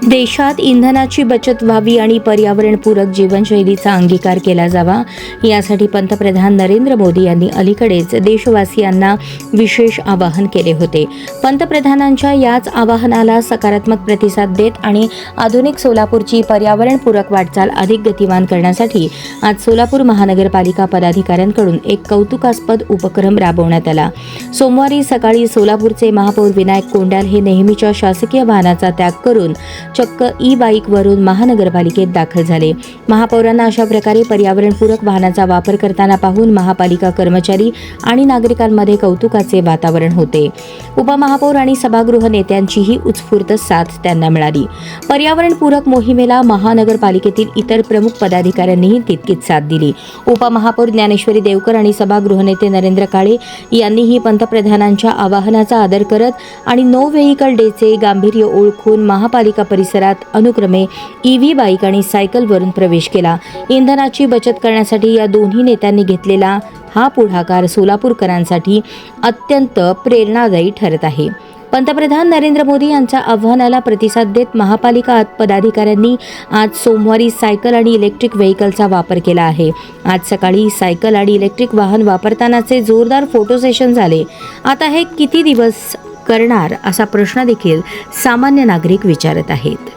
देशात इंधनाची बचत व्हावी आणि पर्यावरणपूरक जीवनशैलीचा अंगीकार केला जावा यासाठी पंतप्रधान नरेंद्र मोदी यांनी अलीकडेच देशवासियांना विशेष आवाहन केले होते। पंतप्रधानांच्या याच आवाहनाला सकारात्मक प्रतिसाद देत आणि आधुनिक सोलापूरची पर्यावरणपूरक वाटचाल अधिक गतिमान करण्यासाठी आज सोलापूर महानगरपालिका पदाधिकाऱ्यांकडून एक कौतुकास्पद उपक्रम राबवण्यात आला। सोमवारी सकाळी सोलापूरचे महापौर विनायक कोंडाल हे नेहमीच्या शासकीय वाहनाचा त्याग करून चक्क ई-बाईकवरून महानगरपालिकेत दाखल झाले। महापौरांना अशा प्रकारे पर्यावरणपूरक वाहनाचा वापर करताना पाहून महापालिका कर्मचारी आणि नागरिकांमध्ये कौतुकाचे वातावरण होते। उपमहापौर आणि सभागृह नेत्यांचीही उत्स्फूर्त साथ त्यांना मिळाली। पर्यावरणपूरक मोहिमेला महानगरपालिकेतील इतर प्रमुख पदाधिकाऱ्यांनीही तितकीच साथ दिली। उपमहापौर ज्ञानेश्वरी देवकर आणि सभागृह नेते नरेंद्र काळे यांनीही पंतप्रधानांच्या आवाहनाचा आदर करत आणि नो व्हेइकल डेचे गांभीर्य ओळखून महापालिका परिसरात अनुक्रमे ईव्ही बाईक आणि सायकलवरून प्रवेश केला। इंधनाची बचत करण्यासाठी या दोन्ही नेत्यांनी घेतलेला हा पुढाकार सोलापूरकरांसाठी अत्यंत प्रेरणादायी ठरत आहे। पंतप्रधान नरेंद्र मोदी यांच्या आव्हानाला प्रतिसाद देत महापालिका पदाधिकाऱ्यांनी आज सोमवारी सायकल आणि इलेक्ट्रिक व्हेइकलचा वापर केला आहे। आज सकाळी सायकल आणि इलेक्ट्रिक वाहन वापरतानाचे जोरदार फोटो सेशन झाले। आता हे किती दिवस करणार असा प्रश्न देखील सामान्य नागरिक विचारत आहेत।